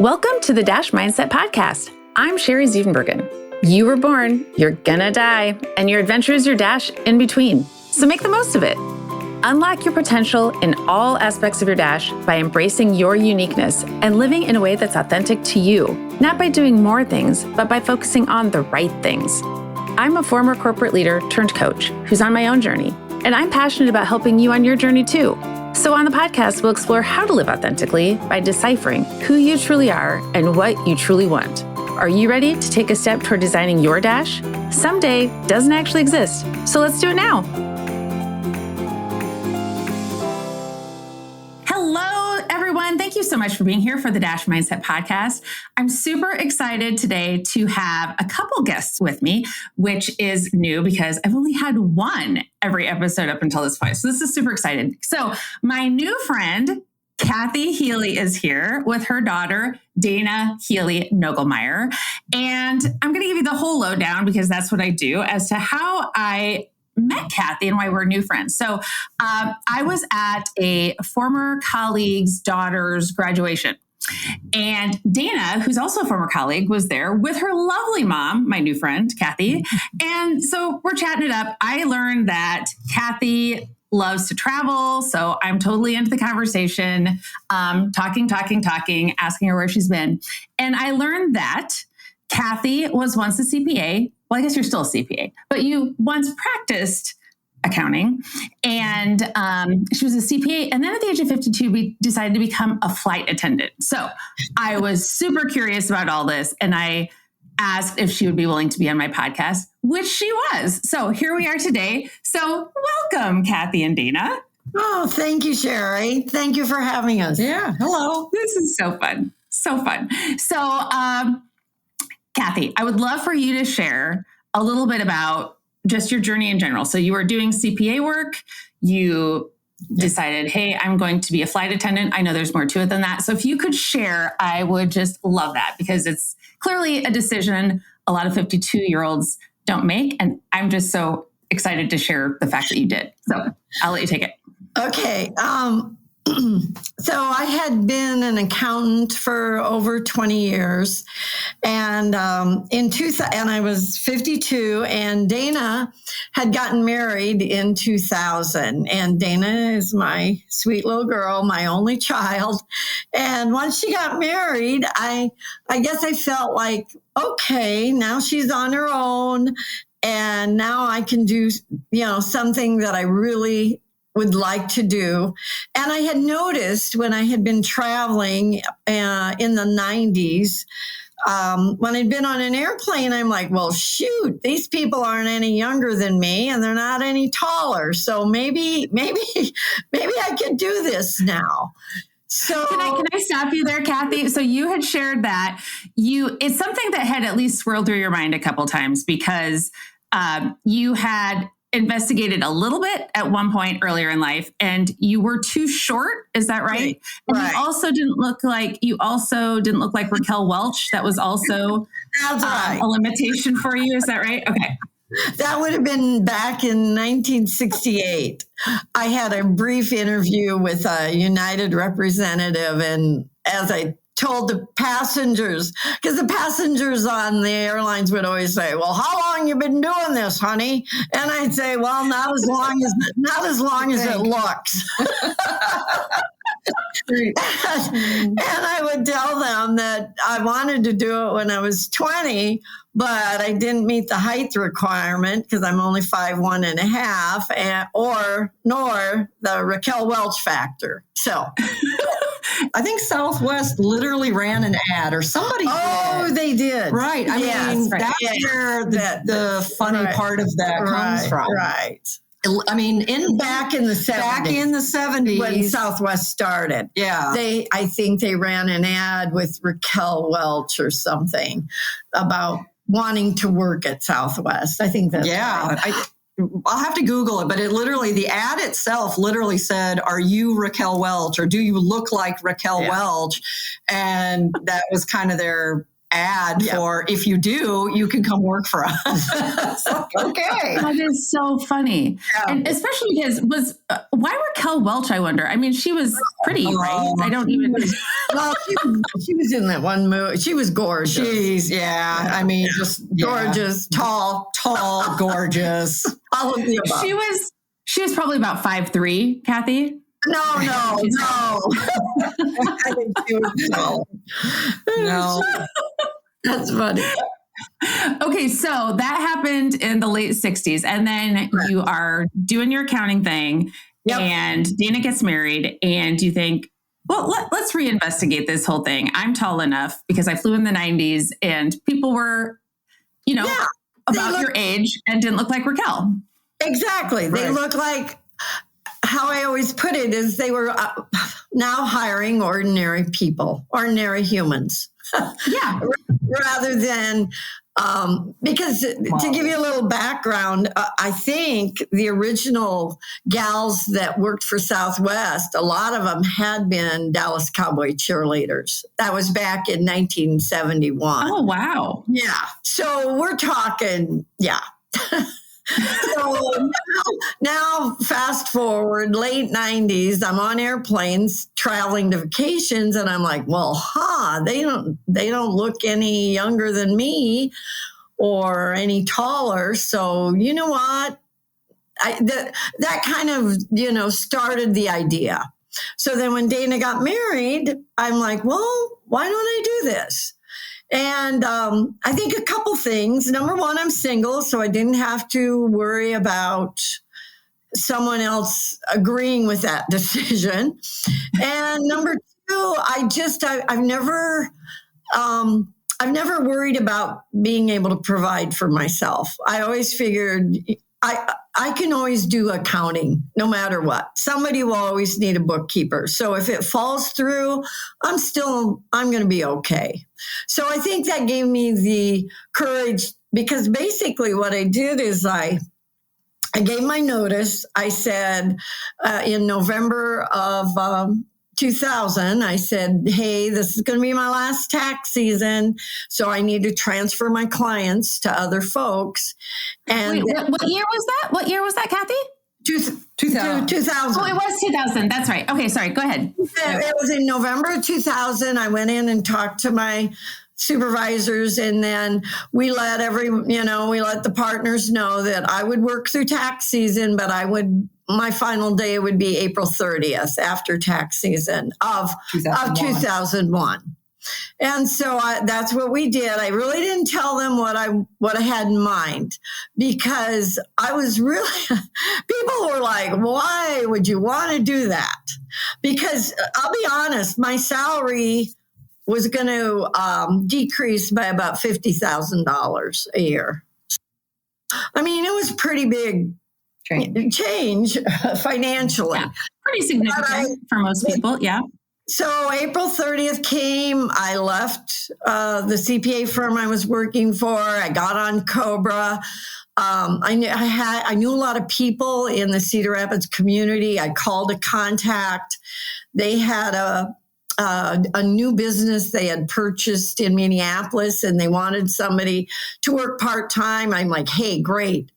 Welcome to the Dash Mindset Podcast. I'm Sherry Zievenbergen. You were born, you're gonna die, and your adventure is your dash in between. So make the most of it. Unlock your potential in all aspects of your dash by embracing your uniqueness and living in a way that's authentic to you, not by doing more things, but by focusing on the right things. I'm a former corporate leader turned coach who's on my own journey, and I'm passionate about helping you on your journey too. So on the podcast, we'll explore how to live authentically by deciphering who you truly are and what you truly want. Are you ready to take a step toward designing your dash? Someday doesn't actually exist, so let's do it now. Hello, everyone. Thank you so much for being here for the Dash Mindset Podcast. I'm super excited today to have a couple guests with me, which is new because I've only had one every episode up until this point. So this is super exciting. So my new friend, Kathy Healy, is here with her daughter, Dana Healy Nogelmeyer. And I'm going to give you the whole lowdown because that's what I do as to how I met Kathy and why we're new friends. So I was at a former colleague's daughter's graduation. And Dana, who's also a former colleague, was there with her lovely mom, my new friend, Kathy. And so we're chatting it up. I learned that Kathy loves to travel. So I'm totally into the conversation, talking, asking her where she's been. And I learned that Kathy was once a CPA. Well, I guess you're still a CPA, but you once practiced accounting, and she was a CPA. And then at the age of 52, we decided to become a flight attendant. So I was super curious about all this, and I asked if she would be willing to be on my podcast, which she was. So here we are today. So welcome, Kathy and Dana. Oh, thank you, Sherry. Thank you for having us. Yeah. Hello. This is so fun. So fun. So, Kathy, I would love for you to share a little bit about just your journey in general. So you were doing CPA work. You decided, hey, I'm going to be a flight attendant. I know there's more to it than that. So if you could share, I would just love that because it's clearly a decision a lot of 52-year-olds don't make. And I'm just so excited to share the fact that you did. So I'll let you take it. Okay. So I had been an accountant for over 20 years, and and I was 52, and Dana had gotten married in 2000, and Dana is my sweet little girl, my only child. And once she got married, I guess I felt like, okay, now she's on her own, and now I can do, something that I really would like to do. And I had noticed when I had been traveling in the 90s, when I'd been on an airplane, I'm like, well, shoot, these people aren't any younger than me and they're not any taller. So maybe I could do this now. So can I stop you there, Kathy? So you had shared that it's something that had at least swirled through your mind a couple times because you had investigated a little bit at one point earlier in life, and you were too short. Is that right? And right. You also didn't look like Raquel Welch. That was also right. A limitation for you. Is that right? Okay. That would have been back in 1968. I had a brief interview with a United representative, and as I told the passengers, because the passengers on the airlines would always say, well, how long you been doing this, honey? And I'd say, well, not as long as it looks. And I would tell them that I wanted to do it when I was 20, but I didn't meet the height requirement because I'm only 5'1.5", nor the Raquel Welch factor. So I think Southwest literally ran an ad, or somebody did. They did. Right. I mean, that's where the funny part of that comes from. Right. I mean, back in the 70s, when Southwest started. Yeah. I think they ran an ad with Raquel Welch or something about wanting to work at Southwest. I think that's right. I'll have to Google it, but the ad itself literally said, are you Raquel Welch, or do you look like Raquel Welch? And that was kind of their ad for, if you do, you can come work for us. Okay. That is so funny. Yeah. And especially because why Raquel Welch, I wonder? I mean, she was pretty, right? I don't even. Well, she was in that one movie. She was gorgeous. I mean, just gorgeous, tall, gorgeous. All of the above. She was probably about 5'3", Kathy. No. I think she was tall. No. That's funny. Okay, so that happened in the late 60s. And then you are doing your accounting thing, and Dana gets married, and you think, well, let's reinvestigate this whole thing. I'm tall enough because I flew in the 90s, and people were, about your age and didn't look like Raquel. Exactly. They look like, how I always put it is they were now hiring ordinary people, ordinary humans. Yeah. Rather than, because to give you a little background, I think the original gals that worked for Southwest, a lot of them had been Dallas Cowboy cheerleaders. That was back in 1971. Oh, wow. Yeah. So we're talking, So now fast forward, late 90s, I'm on airplanes traveling to vacations, and I'm like, well, they don't look any younger than me or any taller. So you know what? That kind of, started the idea. So then when Dana got married, I'm like, well, why don't I do this? And I think a couple things. Number one, I'm single, so I didn't have to worry about someone else agreeing with that decision. And number two, I've never worried about being able to provide for myself. I always figured I can always do accounting no matter what. Somebody will always need a bookkeeper. So if it falls through, I'm going to be okay. So I think that gave me the courage, because basically what I did is I gave my notice. I said in November of 2000, I said, hey, this is going to be my last tax season, so I need to transfer my clients to other folks. And wait, what year was that? What year was that, Kathy? 2000. Oh, it was 2000. That's right. Okay, sorry. Go ahead. It was in November of 2000. I went in and talked to my supervisors, and then we let the partners know that I would work through tax season, but my final day would be April 30th after tax season of 2001. And so that's what we did. I really didn't tell them what I had in mind, because I was really, people were like, why would you want to do that? Because I'll be honest, my salary was going to decrease by about $50,000 a year. I mean, it was pretty big change financially. Yeah, pretty significant for most people. Yeah. So April 30th came. I left the CPA firm I was working for. I got on Cobra. I knew a lot of people in the Cedar Rapids community. I called a contact. They had a new business they had purchased in Minneapolis, and they wanted somebody to work part-time. I'm like, hey, great.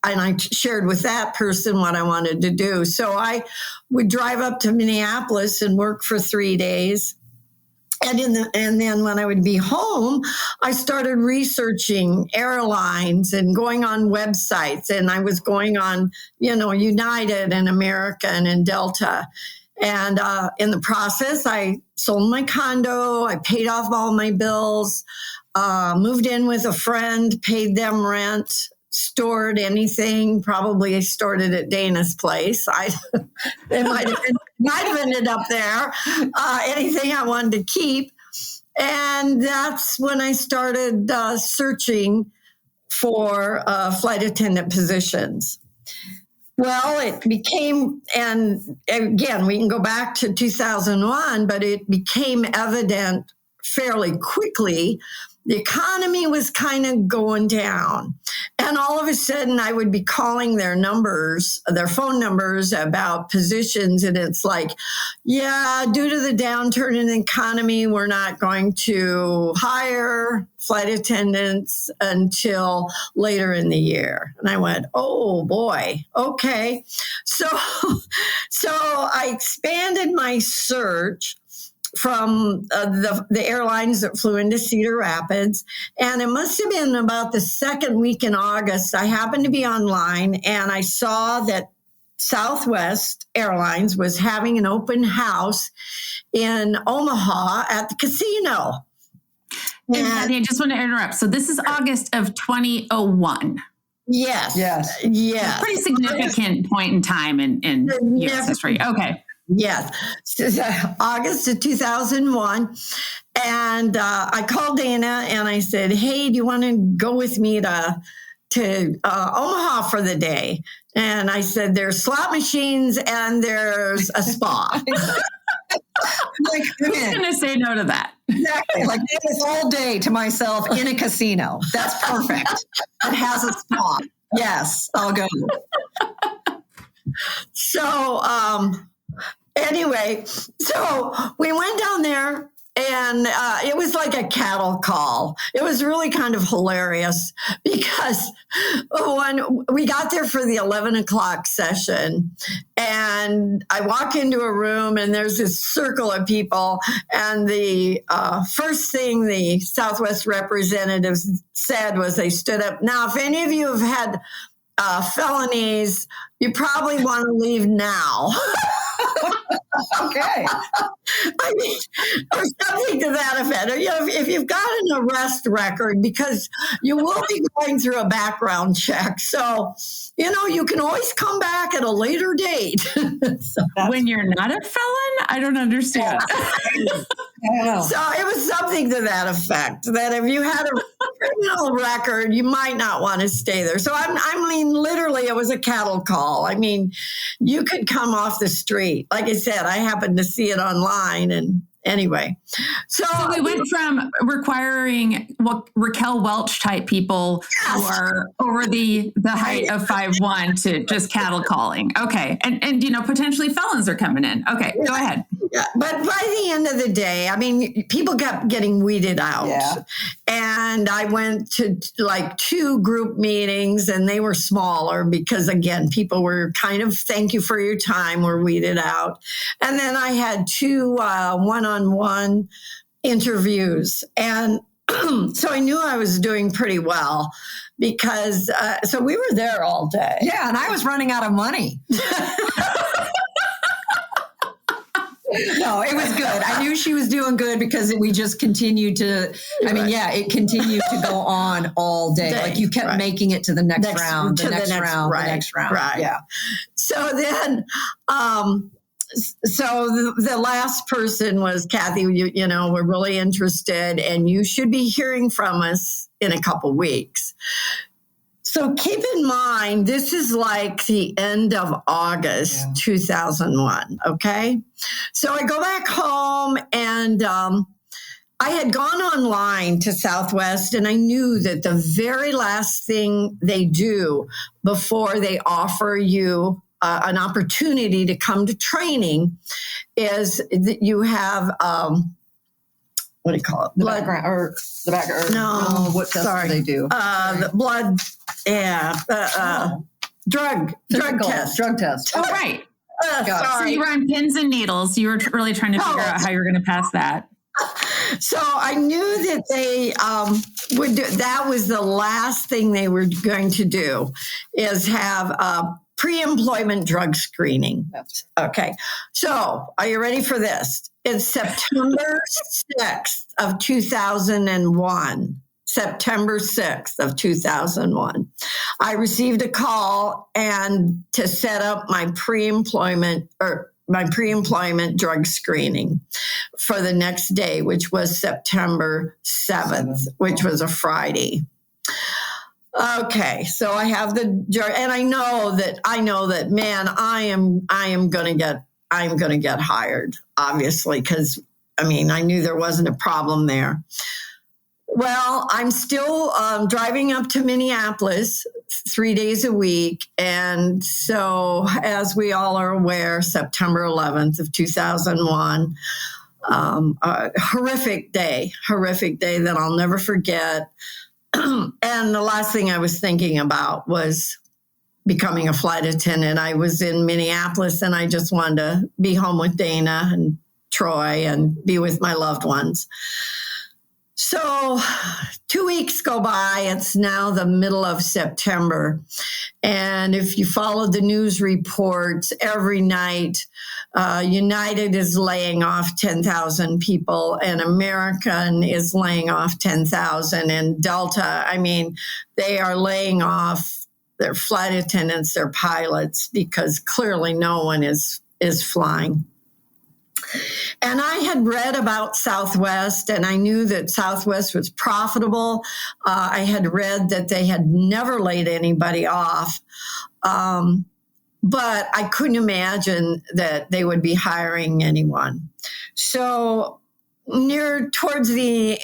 And I shared with that person what I wanted to do. So I would drive up to Minneapolis and work for 3 days. And then when I would be home, I started researching airlines and going on websites. And I was going on, United and American and Delta. And in the process, I sold my condo. I paid off all my bills, moved in with a friend, paid them rent, stored anything. Probably stored it at Dana's place. It might have ended up there. Anything I wanted to keep. And that's when I started searching for flight attendant positions. Well, it became, and again, we can go back to 2001, but it became evident fairly quickly the economy was kind of going down. And all of a sudden I would be calling their phone numbers about positions. And it's like, yeah, due to the downturn in the economy, we're not going to hire flight attendants until later in the year. And I went, oh boy, okay. So I expanded my search from the airlines that flew into Cedar Rapids. And it must have been about the second week in August. I happened to be online and I saw that Southwest Airlines was having an open house in Omaha at the casino. And Kathy, I just want to interrupt. So this is August of 2001. Yes. A pretty significant point in time in U.S. history. Okay. Yes, August of 2001. And I called Dana and I said, hey, do you want to go with me to Omaha for the day? And I said, there's slot machines and there's a spa. Who's going to say no to that? Exactly. Like this all day to myself in a casino. That's perfect. It has a spa. Yes, I'll go. So, anyway, so we went down there and it was like a cattle call. It was really kind of hilarious because when we got there for the 11 o'clock session and I walk into a room and there's this circle of people and the first thing the Southwest representatives said was they stood up. Now, if any of you have had felonies, you probably want to leave now. Okay. I mean, or something to that effect. You know, if you've got an arrest record, because you will be going through a background check. So, you know, you can always come back at a later date. When you're not a felon? I don't understand. So it was something to that effect, that if you had a criminal record, you might not want to stay there. So I mean, literally, it was a cattle call. I mean, you could come off the street. Like I said, I happened to see it online. And anyway, so we went from requiring Raquel Welch type people who are over the height of 5'1" to just cattle calling. Okay. And you know, potentially felons are coming in. Okay, go ahead. Yeah, but by the end of the day, I mean, people kept getting weeded out. Yeah. And I went to like 2 group meetings and they were smaller because, again, people were kind of, thank you for your time, were weeded out. And then I had 2 one-on-one interviews. And so I knew I was doing pretty well because, so we were there all day. Yeah, and I was running out of money. No, it was good. I knew she was doing good because we just continued to, it continued to go on all day. Like you kept making it to the next round, the next round. Right. Yeah. So then, so the last person was Kathy, you know, we're really interested and you should be hearing from us in a couple weeks. So keep in mind, this is like the end of August 2001, okay? So I go back home and I had gone online to Southwest and I knew that the very last thing they do before they offer you an opportunity to come to training is that you have... what do you call it? The background. No, what test do they do? The blood, drug test. Drug test. Oh, right. Sorry. So you were on pins and needles. You were really trying to figure out how you were going to pass that. So I knew that they would do, that was the last thing they were going to do, is have a pre-employment drug screening. Okay. So are you ready for this? It's September 6th of 2001. September 6th of 2001. I received a call and to set up my pre-employment drug screening for the next day, which was September 7th, which was a Friday. Okay, so I have the drug, and I know that, man, I'm going to get hired, obviously, because I mean, I knew there wasn't a problem there. Well, I'm still driving up to Minneapolis 3 days a week. And so, as we all are aware, September 11th of 2001, a horrific day that I'll never forget. And the last thing I was thinking about was becoming a flight attendant. I was in Minneapolis and I just wanted to be home with Dana and Troy and be with my loved ones. So 2 weeks go by. It's now the middle of September. And if you follow the news reports every night, United is laying off 10,000 people and American is laying off 10,000. And Delta, I mean, they are laying off their flight attendants, their pilots, because clearly no one is flying. And I had read about Southwest, and I knew that Southwest was profitable. I had read that they had never laid anybody off, but I couldn't imagine that they would be hiring anyone. So towards the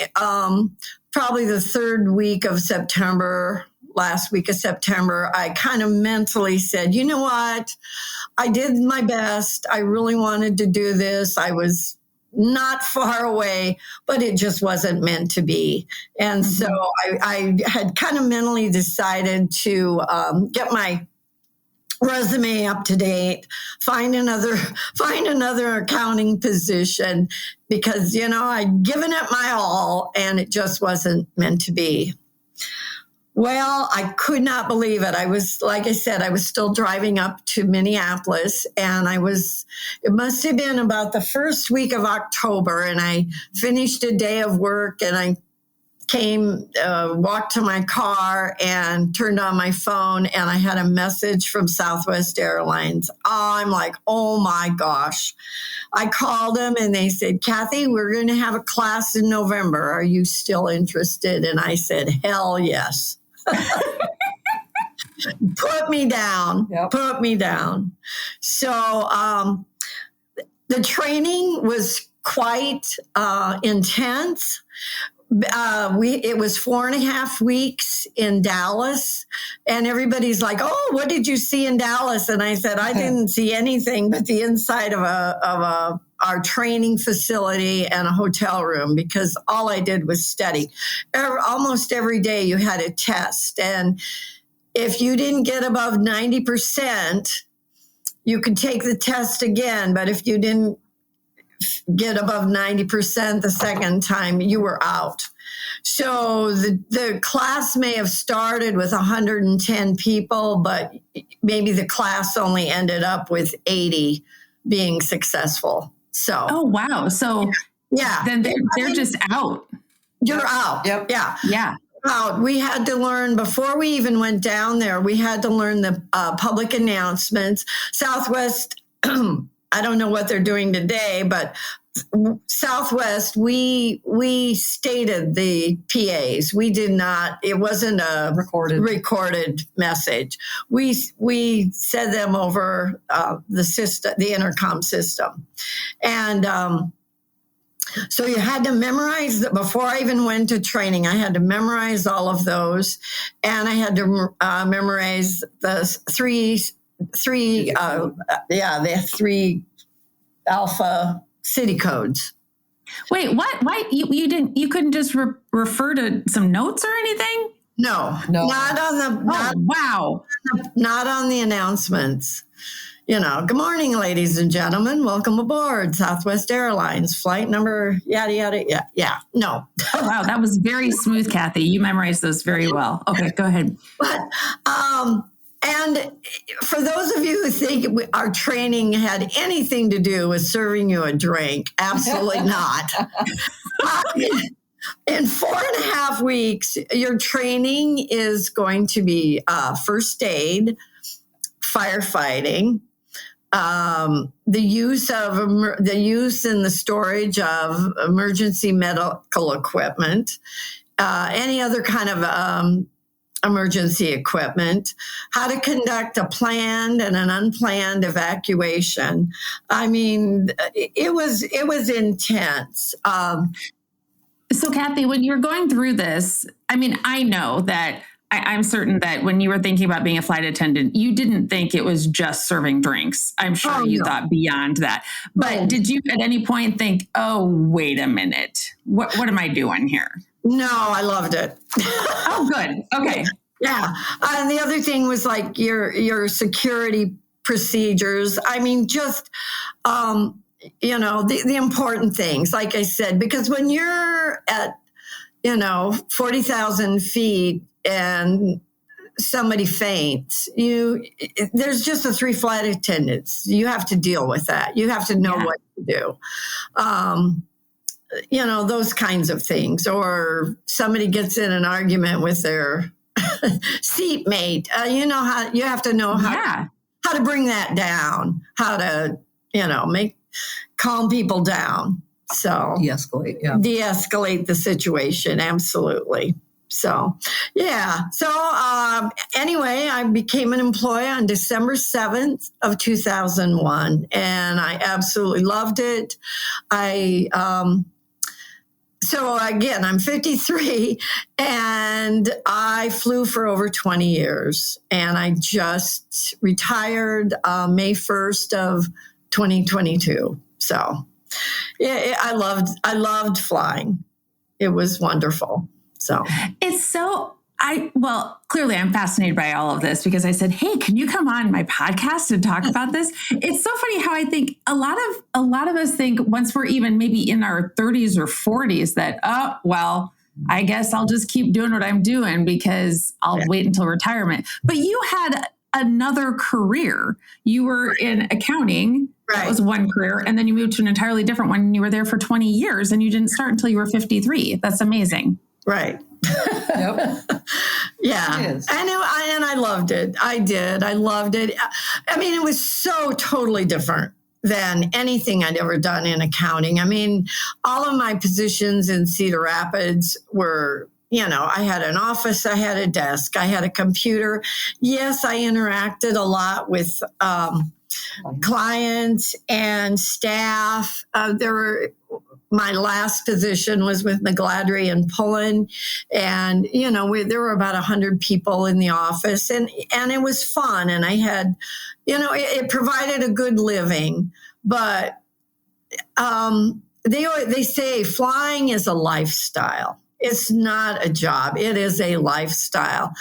probably the third week of September, last week of September, I kind of mentally said, you know what? I did my best. I really wanted to do this. I was not far away, but it just wasn't meant to be. And so I had kind of mentally decided to get my resume up to date, find another accounting position, because, I'd given it my all and it just wasn't meant to be. Well, I could not believe it. I was, like I said, I was still driving up to Minneapolis, and it must have been about the first week of October, and I finished a day of work, and I walked to my car and turned on my phone, and I had a message from Southwest Airlines. I'm like, oh my gosh. I called them and they said, Kathy, we're going to have a class in November. Are you still interested? And I said, hell yes. Put me down. Yep. Put me down. So the training was quite intense. It was 4.5 weeks in Dallas, and everybody's like, oh, what did you see in Dallas? And I said, I didn't see anything but the inside of our training facility and a hotel room, because all I did was study. Almost every day you had a test. And if you didn't get above 90%, you could take the test again. But if you didn't get above 90% the second time, you were out. So the class may have started with 110 people, but maybe the class only ended up with 80 being successful. So, oh, wow. So yeah, then they're just out. You're out. Yep. Yeah. Yeah. Out. We had to learn, before we even went down there, we had to learn the public announcements. Southwest, I don't know what they're doing today, but Southwest, we stated the PAs. We did not, it wasn't a recorded message. We said them over the system, the intercom system. And so you had to memorize that. Before I even went to training, I had to memorize all of those. And I had to memorize the three alpha city codes. Wait, what? Why you couldn't just refer to some notes or anything? No, not on the not on the announcements. Good morning, ladies and gentlemen. Welcome aboard Southwest Airlines, flight number yada yada. Yeah. No. Oh, wow, that was very smooth, Kathy. You memorized those very well. Okay, go ahead. But and for those of you who think our training had anything to do with serving you a drink, absolutely not. In 4.5 weeks, your training is going to be first aid, firefighting, the use and the storage of emergency medical equipment, any other kind of emergency equipment, how to conduct a planned and an unplanned evacuation. I mean, it was intense. So Kathy, when you were going through this, I mean, I know that I'm certain that when you were thinking about being a flight attendant, you didn't think it was just serving drinks. I'm sure you thought beyond that. But did you at any point think, oh, wait a minute, what am I doing here? No, I loved it. Oh, good. Okay. Yeah. And the other thing was like your security procedures. I mean, just, the important things, like I said, because when you're at, 40,000 feet and somebody faints, there's just the 3 flight attendants. You have to deal with that. You have to know what to do. Those kinds of things. Or somebody gets in an argument with their seatmate. You have to know how to bring that down, how to, calm people down. So de-escalate the situation. Absolutely. So, yeah. So, anyway, I became an employee on December 7th of 2001, and I absolutely loved it. So again, I'm 53 and I flew for over 20 years, and I just retired May 1st of 2022. So yeah, I loved flying. It was wonderful. So clearly I'm fascinated by all of this because I said, hey, can you come on my podcast and talk about this? It's so funny how I think a lot of us think once we're even maybe in our 30s or 40s that, I guess I'll just keep doing what I'm doing because I'll wait until retirement. But you had another career. You were in accounting. That was one career. And then you moved to an entirely different one and you were there for 20 years and you didn't start until you were 53. That's amazing. Right. Yep. Yeah. I know. And I loved it. I did. I loved it. I mean, it was so totally different than anything I'd ever done in accounting. I mean, all of my positions in Cedar Rapids were, I had an office, I had a desk, I had a computer. Yes, I interacted a lot with clients and staff. My last position was with McGladrey and Pullen, and there were about 100 people in the office, and it was fun, and I had, it provided a good living, but they say flying is a lifestyle. It's not a job. It is a lifestyle.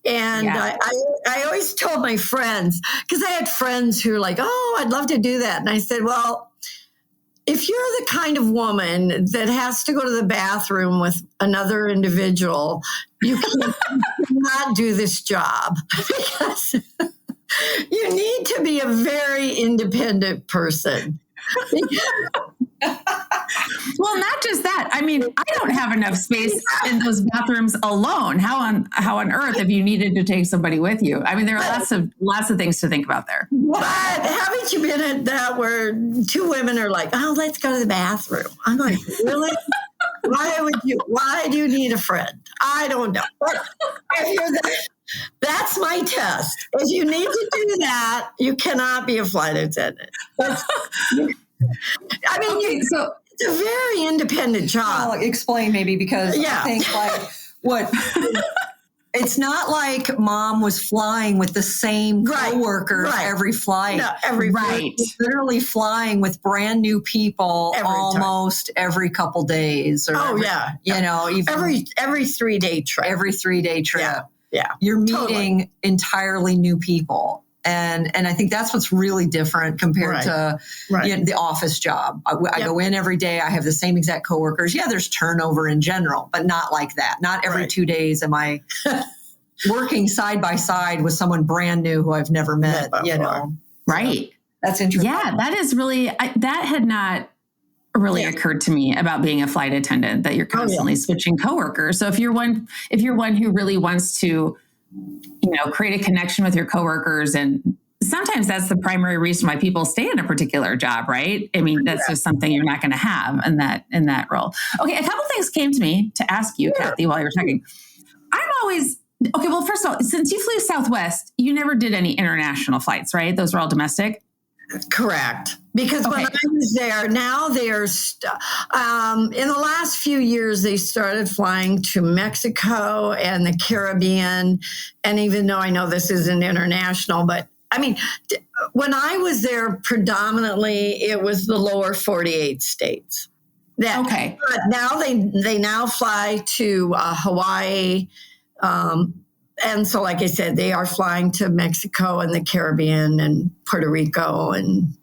And I always told my friends, because I had friends who were like, oh, I'd love to do that. And I said, well, if you're the kind of woman that has to go to the bathroom with another individual, you cannot do this job because you need to be a very independent person. Well, not just that. I mean, I don't have enough space in those bathrooms alone. How on earth have you needed to take somebody with you? I mean, there are lots of things to think about there. But haven't you been at that where 2 women are like, oh, let's go to the bathroom? I'm like, really? Why do you need a friend? I don't know. But that's my test. If you need to do that, you cannot be a flight attendant. So it's a very independent job. I'll explain maybe because I think it's not like mom was flying with the same coworkers every flight. No, every flight. Literally flying with brand new people every couple days. Or every 3-day trip. Every 3-day trip. Yeah. You're meeting entirely new people. And I think that's what's really different compared to the office job. I go in every day. I have the same exact coworkers. Yeah, there's turnover in general, but not like that. Not every 2 days am I working side by side with someone brand new who I've never met. Right. So that's interesting. Yeah, that is really that had not really occurred to me about being a flight attendant. That you're constantly switching coworkers. So if you're one who really wants to, create a connection with your coworkers. And sometimes that's the primary reason why people stay in a particular job, right? I mean, that's just something you're not going to have in that role. Okay. A couple things came to me to ask you, Kathy, while you're talking. Well, first of all, since you flew Southwest, you never did any international flights, right? Those were all domestic. Correct. Because when I was there, now there's, in the last few years, they started flying to Mexico and the Caribbean. And even though I know this isn't international, but I mean, when I was there, predominantly it was the lower 48 states. But now they now fly to Hawaii. And so, like I said, they are flying to Mexico and the Caribbean and Puerto Rico and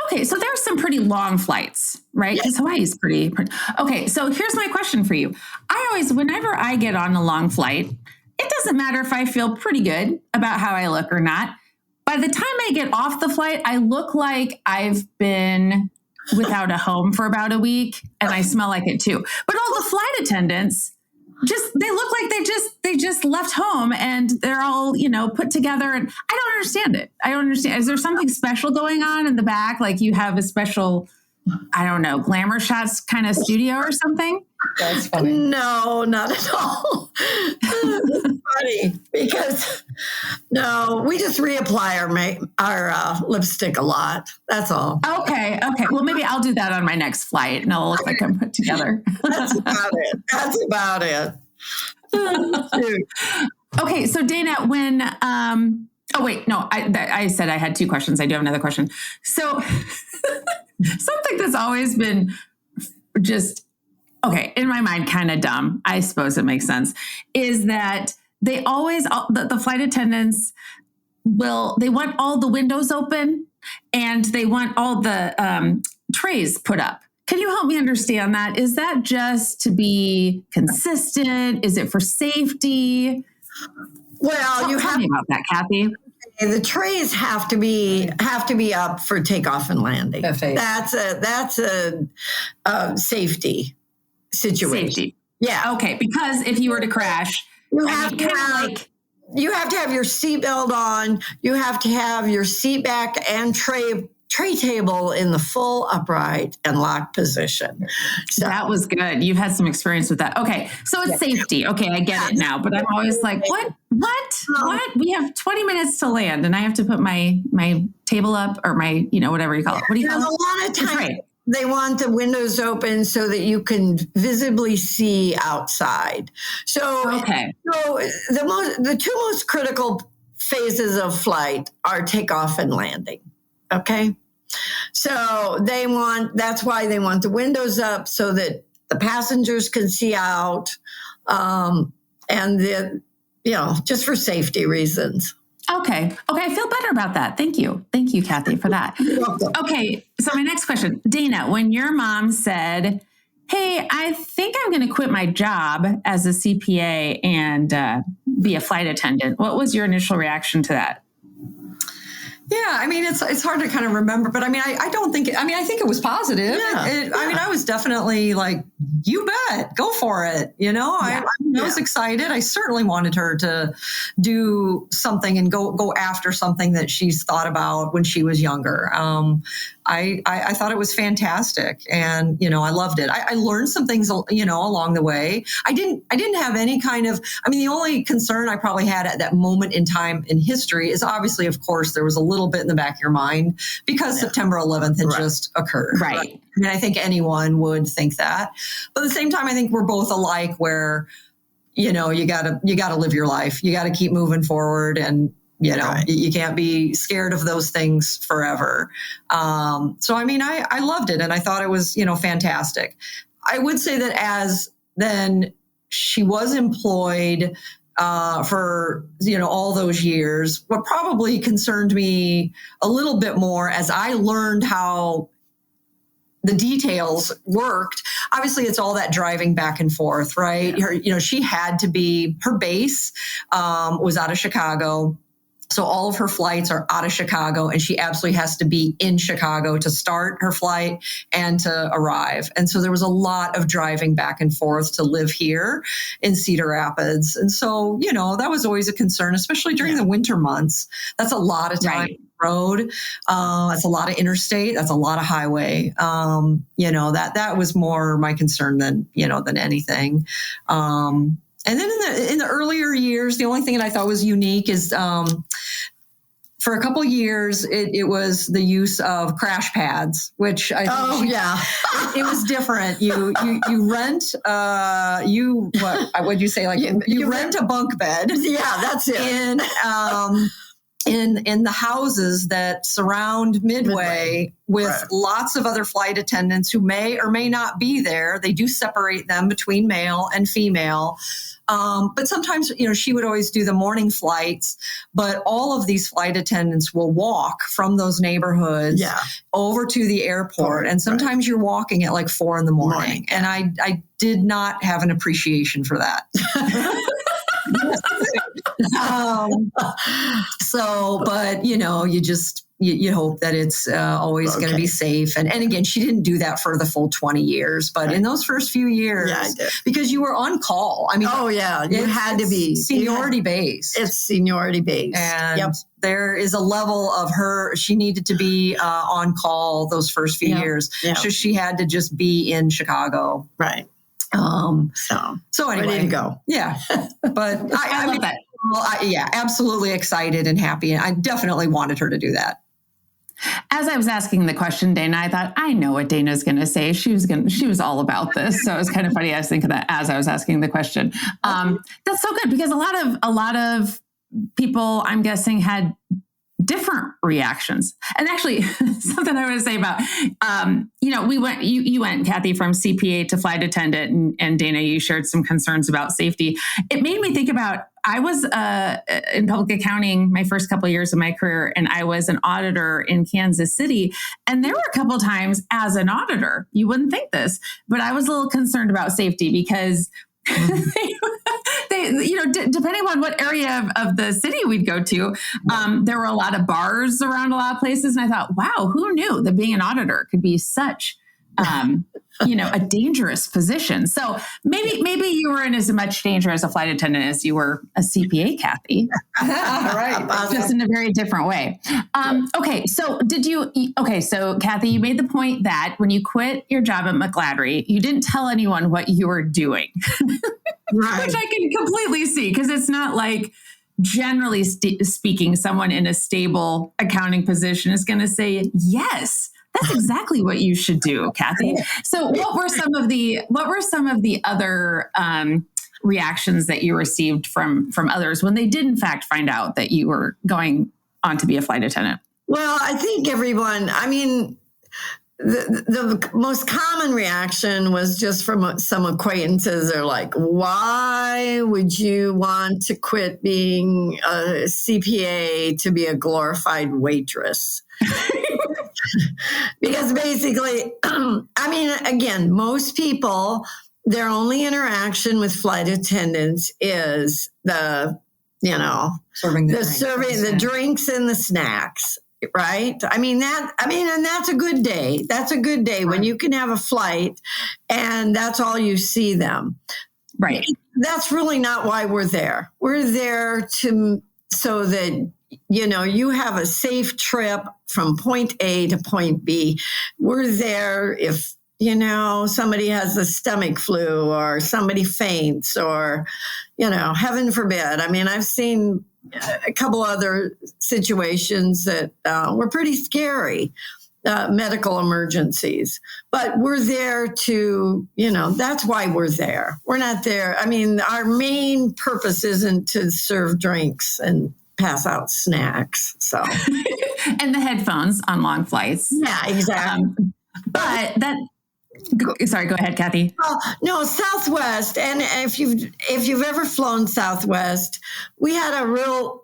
Okay, so there's some pretty long flights, right? Because Hawaii is pretty. Okay, so here's my question for you. I always, whenever I get on a long flight, it doesn't matter if I feel pretty good about how I look or not. By the time I get off the flight, I look like I've been without a home for about a week, and I smell like it too. But all the flight attendants, they look like they just left home and they're all, put together. And I don't understand it. I don't understand. Is there something special going on in the back? Like you have a special, I don't know, glamour shots kind of studio or something? That's funny. No, not at all. It's funny because we just reapply our lipstick a lot. That's all. Okay. Well, maybe I'll do that on my next flight and I'll look like I'm put together. That's about it. Okay. So Dana, when, I said I had two questions. I do have another question. So something that's always been just, in my mind, kind of dumb, I suppose it makes sense, is that they always, the flight attendants they want all the windows open and they want all the trays put up. Can you help me understand that? Is that just to be consistent? Is it for safety? Well, you have to about that, Kathy. The trays have to be up for takeoff and landing. That's a safety situation. Safety. Yeah. Okay. Because if you were to crash, you have to have your seatbelt on. You have to have your seat back and tray table in the full upright and locked position. So that was good. You've had some experience with that. Okay. So it's safety. Okay. I get it now, but I'm always like, what? We have 20 minutes to land and I have to put my table up or my, whatever you call it. What do you call it? A lot of times they want the windows open so that you can visibly see outside. So, so the two most critical phases of flight are takeoff and landing. Okay. So that's why they want the windows up so that the passengers can see out, and just for safety reasons. Okay. I feel better about that. Thank you, Kathy, for that. You're welcome. Okay. So my next question, Dana, when your mom said, "Hey, I think I'm going to quit my job as a CPA and be a flight attendant," what was your initial reaction to that? Yeah, I mean, it's hard to kind of remember, but I mean, I don't think, I think it was positive. Yeah, I mean, I was definitely like, you bet, go for it. I was excited. I certainly wanted her to do something and go after something that she's thought about when she was younger. I thought it was fantastic. And, I loved it. I learned some things, along the way. I didn't have any kind of, the only concern I probably had at that moment in time in history is obviously, of course, there was a little bit in the back of your mind because September 11th had just occurred. Right. I think anyone would think that. But at the same time, I think we're both alike where, you gotta live your life. You gotta keep moving forward and, you can't be scared of those things forever. So, I loved it and I thought it was, fantastic. I would say that as then she was employed for, all those years, what probably concerned me a little bit more as I learned how the details worked. Obviously, it's all that driving back and forth, right? She had to be, her base was out of Chicago. So all of her flights are out of Chicago and she absolutely has to be in Chicago to start her flight and to arrive. And so there was a lot of driving back and forth to live here in Cedar Rapids. And so, that was always a concern, especially during the winter months. That's a lot of time. Right. Road. That's a lot of interstate. That's a lot of highway. That was more my concern than anything. And then in the earlier years, the only thing that I thought was unique is for a couple of years, it was the use of crash pads, which I think it was different. You rent what'd you say? Like you rent a bunk bed. Yeah, that's it. In the houses that surround Midway with lots of other flight attendants who may or may not be there. They do separate them between male and female. But sometimes, she would always do the morning flights, but all of these flight attendants will walk from those neighborhoods over to the airport. And sometimes you're walking at like 4 a.m. And I did not have an appreciation for that. But you hope that it's always going to be safe. And again, she didn't do that for the full 20 years, but in those first few years, because you were on call. I mean, you had to be seniority based. It's seniority based. And there is a level of she needed to be on call those first few years. Yeah. So she had to just be in Chicago. Right. So anyway, ready to go. Yeah. But I love that. Well, absolutely excited and happy. And I definitely wanted her to do that. As I was asking the question, Dana, I thought, I know what Dana's going to say. She was all about this. So it was kind of funny. I was thinking that as I was asking the question. That's so good because a lot of people, I'm guessing, had different reactions. And actually, something I want to say about, you went, Kathy, from CPA to flight attendant, and Dana, you shared some concerns about safety. It made me think about, I was in public accounting my first couple of years of my career, and I was an auditor in Kansas City. And there were a couple of times as an auditor, you wouldn't think this, but I was a little concerned about safety because depending on what area of the city we'd go to, there were a lot of bars around a lot of places. And I thought, wow, who knew that being an auditor could be such, a dangerous position. So maybe you were in as much danger as a flight attendant as you were a CPA, Kathy. Right. Just in a very different way. So Kathy, you made the point that when you quit your job at McGladrey, you didn't tell anyone what you were doing, which I can completely see because it's not like, generally speaking, someone in a stable accounting position is going to say, yes, that's exactly what you should do, Kathy. So what were some of the other reactions that you received from others when they did in fact find out that you were going on to be a flight attendant? Well, I think everyone, the most common reaction was just from some acquaintances. They're like, why would you want to quit being a CPA to be a glorified waitress? Because basically, again, most people, their only interaction with flight attendants is the serving the drinks and the snacks. Right. And that's a good day. That's a good day when you can have a flight and that's all you see them. Right. That's really not why we're there. We're there so that, you have a safe trip from point A to point B. We're there if, somebody has a stomach flu or somebody faints or, heaven forbid. I've seen a couple other situations that were pretty scary, medical emergencies. But we're there to, that's why we're there. We're not there. Our main purpose isn't to serve drinks and pass out snacks. So, and the headphones on long flights. Yeah, exactly. Sorry, go ahead, Kathy. No, Southwest. And if you've ever flown Southwest, we had a real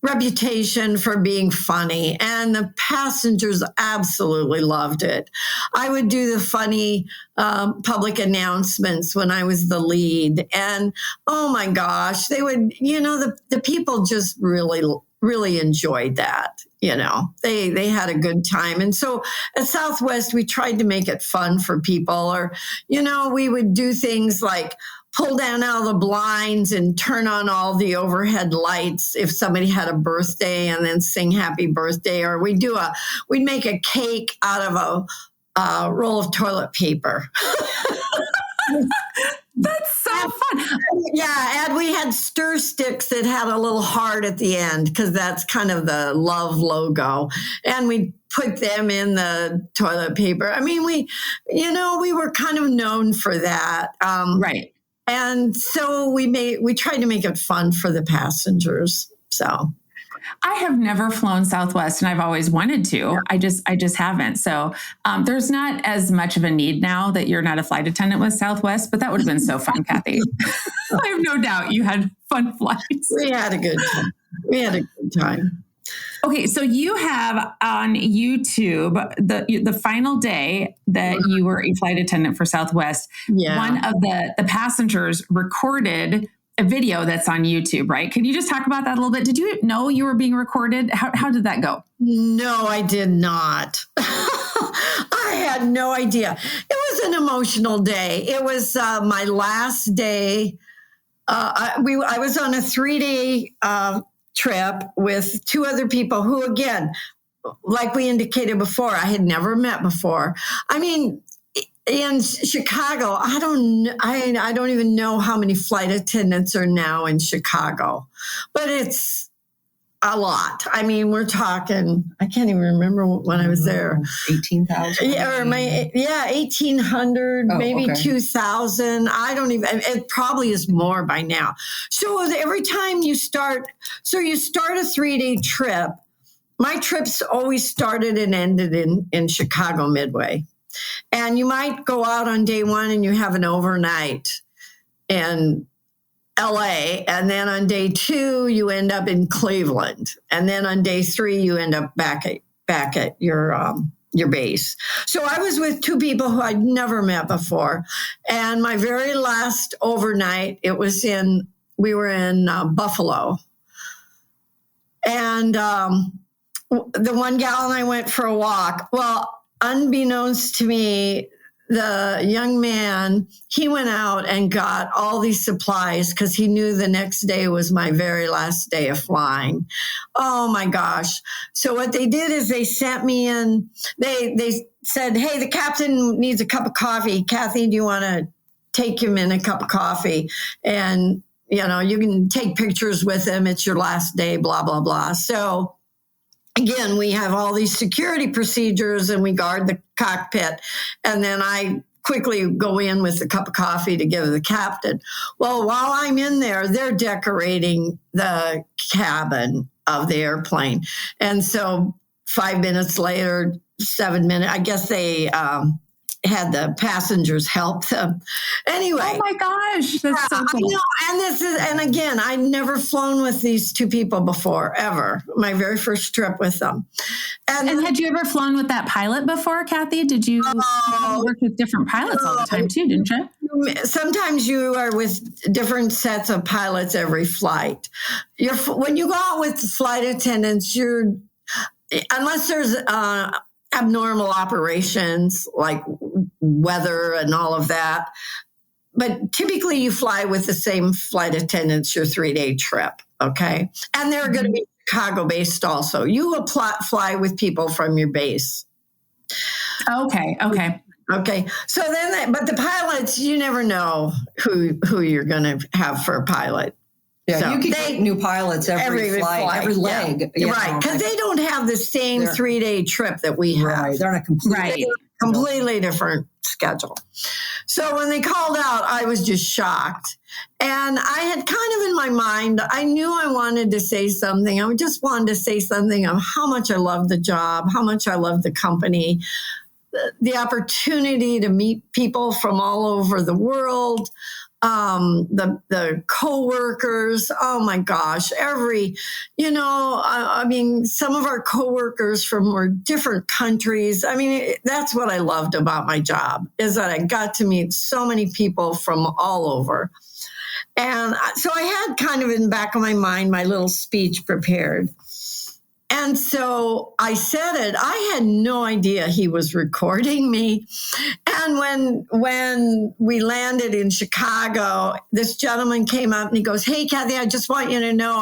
reputation for being funny, and the passengers absolutely loved it. I would do the funny public announcements when I was the lead, and oh my gosh, they would, the people just really enjoyed that. They had a good time. And so at Southwest, we tried to make it fun for people, or, we would do things like pull down all the blinds and turn on all the overhead lights if somebody had a birthday and then sing happy birthday, or we'd make a cake out of a roll of toilet paper. That's so fun. Yeah, and we had stir sticks that had a little heart at the end because that's kind of the love logo. And we put them in the toilet paper. I mean, we were kind of known for that. Right. And so we tried to make it fun for the passengers. So I have never flown Southwest, and I've always wanted to. Yeah. I just haven't. So there's not as much of a need now that you're not a flight attendant with Southwest, but that would have been so fun, Kathy. I have no doubt you had fun flights. We had a good time. Okay, so you have on YouTube the final day that you were a flight attendant for Southwest. Yeah. One of the passengers recorded a video that's on YouTube, right? Can you just talk about that a little bit? Did you know you were being recorded? How did that go? No, I did not. I had no idea. It was an emotional day. It was my last day. I was on a 3-day trip with 2 other people who, again, like we indicated before, I had never met before. I mean, in Chicago, I don't even know how many flight attendants are now in Chicago, but it's a lot. I mean, we're talking, I can't even remember when I was there. 18,000? Yeah, 1,800, maybe okay. 2,000. It probably is more by now. So every time you start a 3-day trip, my trips always started and ended in Chicago Midway. And you might go out on day 1 and you have an overnight in LA. And then on day 2, you end up in Cleveland. And then on day 3, you end up back at your base. So I was with 2 people who I'd never met before. And my very last overnight, we were in Buffalo. And the one gal and I went for a walk. Well, unbeknownst to me, the young man, he went out and got all these supplies because he knew the next day was my very last day of flying. Oh my gosh. So what they did is they sent me in, they said, hey, the captain needs a cup of coffee. Kathy, do you want to take him in a cup of coffee? And, you can take pictures with him. It's your last day, blah, blah, blah. So again, we have all these security procedures and we guard the cockpit. And then I quickly go in with a cup of coffee to give the captain. Well, while I'm in there, they're decorating the cabin of the airplane. And so 5 minutes later, 7 minutes, I guess they had the passengers help them. Anyway. Oh my gosh. That's so cool. And again, I'd never flown with these 2 people before, ever. My very first trip with them. And had you ever flown with that pilot before, Kathy? Did you work with different pilots all the time too, didn't you? Sometimes you are with different sets of pilots every flight. When you go out with flight attendants, unless there's abnormal operations like weather and all of that. But typically you fly with the same flight attendants your 3-day trip, okay? And they're going to be Chicago-based also. You will fly with people from your base. Okay. So then, but the pilots, you never know who you're going to have for a pilot. Yeah, so you can get new pilots every flight, every leg. Yeah. Right, because they don't have the same 3-day trip that we have. Right, they're on a completely different schedule. So when they called out, I was just shocked. And I had kind of in my mind, I knew I wanted to say something. I just wanted to say something of how much I love the job, how much I love the company, the opportunity to meet people from all over the world. The coworkers, oh my gosh, some of our coworkers from different countries. I mean, that's what I loved about my job is that I got to meet so many people from all over. And so I had kind of in the back of my mind, my little speech prepared. And so I said it. I had no idea he was recording me. And when we landed in Chicago, this gentleman came up and he goes, "Hey, Kathy, I just want you to know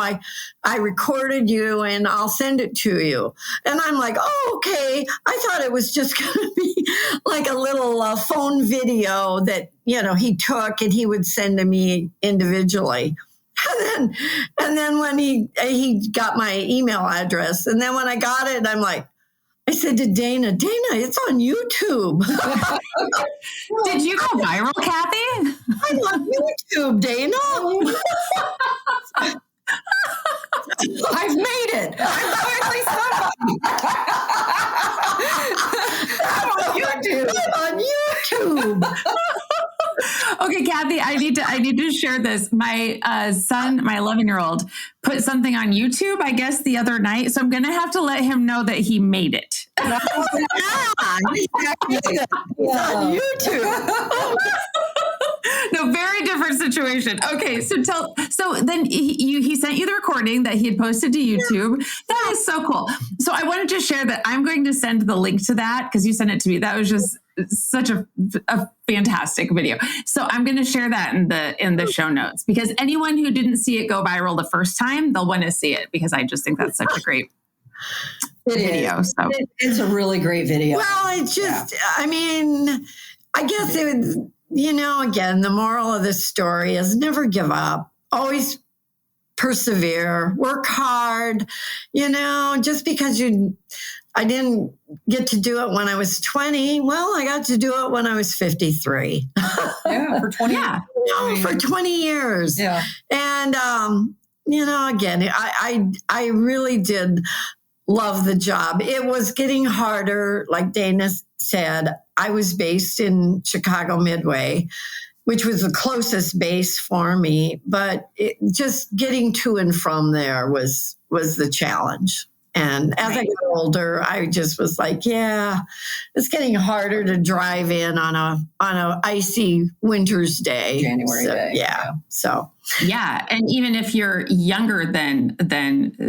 I recorded you and I'll send it to you." And I'm like, "Oh, okay." I thought it was just going to be like a little phone video that, he took and he would send to me individually. And then when he got my email address, and then when I got it, I said to Dana, it's on YouTube. Did you go viral, Kathy? I'm on YouTube, Dana. I've made it. I'm finally somebody. I'm on YouTube. Okay, Kathy, I need to share this. My son, my 11-year-old, put something on YouTube, I guess, the other night. So I'm going to have to let him know that he made it. It's on YouTube. No, very different situation. Okay, so then he sent you the recording that he had posted to YouTube. That is so cool. So I wanted to share that. I'm going to send the link to that because you sent it to me. That was just such a fantastic video. So I'm going to share that in the show notes, because anyone who didn't see it go viral the first time, they'll want to see it, because I just think that's such a great video. So it's a really great video. Well, it's just, I guess it was, again, the moral of this story is never give up. Always persevere, work hard, just because I didn't get to do it when I was 20. Well, I got to do it when I was 53. Yeah, for 20 years. For 20 years. Yeah. And, again, I really did love the job. It was getting harder. Like Dana said, I was based in Chicago Midway, which was the closest base for me. But just getting to and from there was the challenge. And as I got older, I just was like, it's getting harder to drive in on a icy winter's day. January day. Yeah. So. Yeah. And even if you're younger than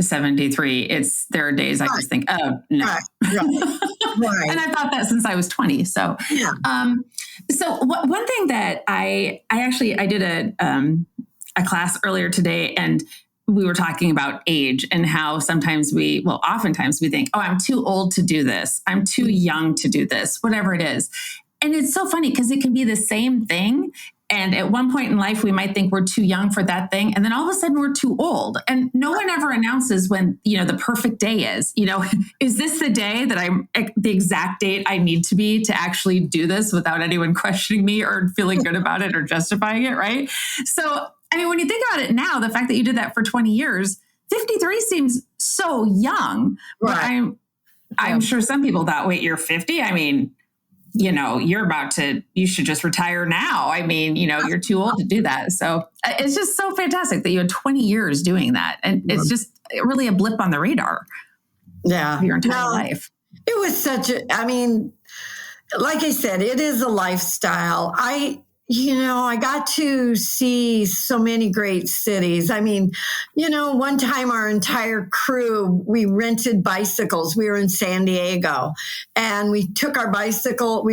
73, there are days I just think, oh, no. Right. And I've thought that since I was 20. So, one thing that I did a class earlier today, and we were talking about age and how oftentimes we think, oh, I'm too old to do this. I'm too young to do this, whatever it is. And it's so funny because it can be the same thing. And at one point in life, we might think we're too young for that thing. And then all of a sudden we're too old. And no one ever announces when, the perfect day is, is this the day that I'm the exact date I need to be to actually do this without anyone questioning me or feeling good about it or justifying it. Right. So, when you think about it now, the fact that you did that for 20 years, 53 seems so young. Right. But I'm sure some people thought, wait, you're 50? You should just retire now. You're too old to do that. So it's just so fantastic that you had 20 years doing that. And it's just really a blip on the radar. Yeah. Of your entire life. It was like I said, it is a lifestyle. I got to see so many great cities. One time our entire crew, we rented bicycles. We were in San Diego and we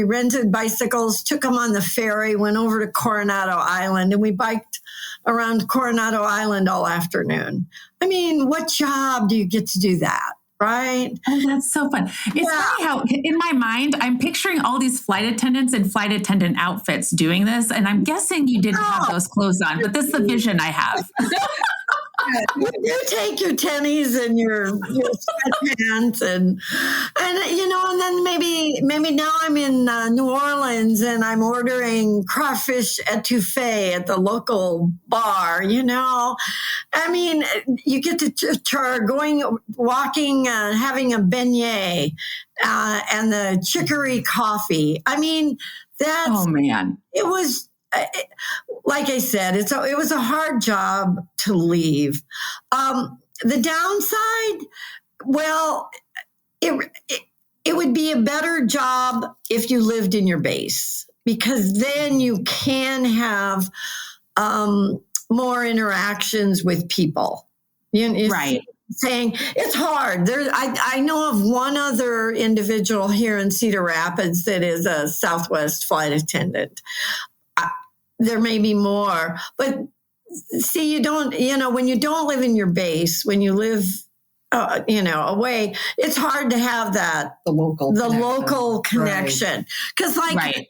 rented bicycles, took them on the ferry, went over to Coronado Island, and we biked around Coronado Island all afternoon. What job do you get to do that? Right. Oh, that's so fun. It's funny how in my mind, I'm picturing all these flight attendants in flight attendant outfits doing this. And I'm guessing you didn't have those clothes on, but this is the vision I have. You take your tennies and your sweatpants and then maybe now I'm in New Orleans and I'm ordering crawfish etouffee at the local bar. You get to walking, having a beignet and the chicory coffee. Oh man, it was. Like I said, it was a hard job to leave. The downside, well, it would be a better job if you lived in your base, because then you can have more interactions with people. Right. saying it's hard. I know of one other individual here in Cedar Rapids that is a Southwest flight attendant. There may be more, but see, when you don't live in your base, when you live, away, it's hard to have that local connection. Because like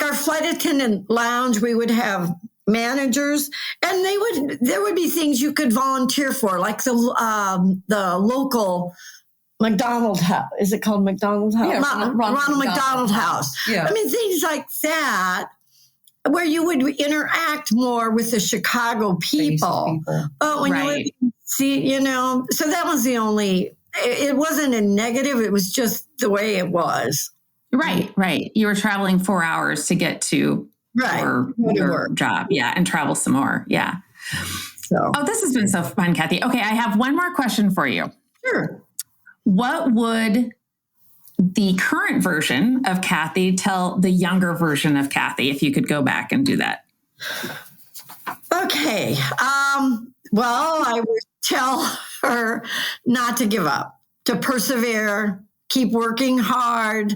our flight attendant lounge, we would have managers, and there would be things you could volunteer for, like the local McDonald House. Is it called McDonald House? Yeah, Ronald McDonald House. Yeah. I mean, things like that, where you would interact more with the Chicago people. But when you live, so that was the only, it wasn't a negative. It was just the way it was. Right. You were traveling 4 hours to get to your job. Yeah. And travel some more. Yeah. So, this has been so fun, Kathy. Okay. I have one more question for you. Sure. What would the current version of Kathy tell the younger version of Kathy if you could go back and do that? Okay. Well, I would tell her not to give up, to persevere, keep working hard,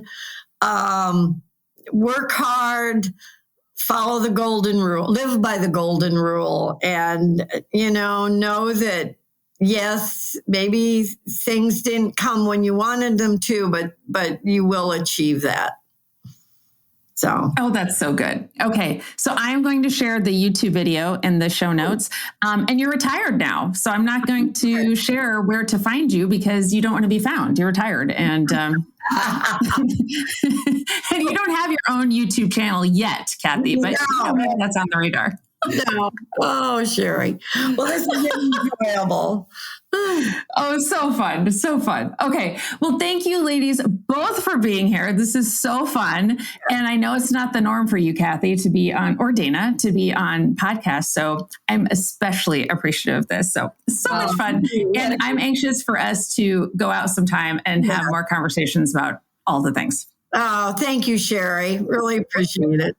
work hard, follow the golden rule, live by the golden rule, and, know that, yes, maybe things didn't come when you wanted them to, but you will achieve that. So. Oh, that's so good. Okay. So I'm going to share the YouTube video in the show notes. And you're retired now. So I'm not going to share where to find you because you don't want to be found. You're retired. And, and you don't have your own YouTube channel yet, Kathy, but maybe that's on the radar. No. Oh, Sherry. Well, this has been enjoyable. Oh, so fun. So fun. Okay. Well, thank you, ladies, both for being here. This is so fun. And I know it's not the norm for you, Kathy, to be on, or Dana, to be on podcasts. So I'm especially appreciative of this. So much fun. And I'm anxious for us to go out sometime and have more conversations about all the things. Oh, thank you, Sherry. Really appreciate it.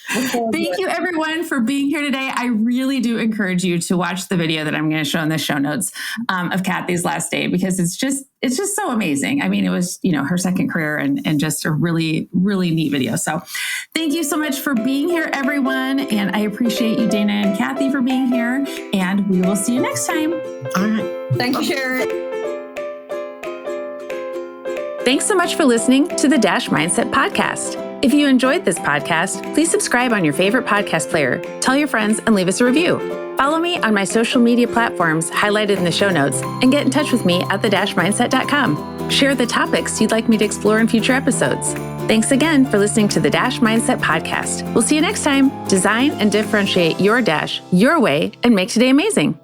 Thank you, everyone, for being here today. I really do encourage you to watch the video that I'm going to show in the show notes of Kathy's last day, because it's just so amazing. I mean, it was, her second career and just a really, really neat video. So thank you so much for being here, everyone. And I appreciate you, Dana and Kathy, for being here. And we will see you next time. All right. Thank you, Sharon. Thanks so much for listening to the Dash Mindset Podcast. If you enjoyed this podcast, please subscribe on your favorite podcast player, tell your friends, and leave us a review. Follow me on my social media platforms highlighted in the show notes, and get in touch with me at thedashmindset.com. Share the topics you'd like me to explore in future episodes. Thanks again for listening to the Dash Mindset Podcast. We'll see you next time. Design and differentiate your Dash your way and make today amazing.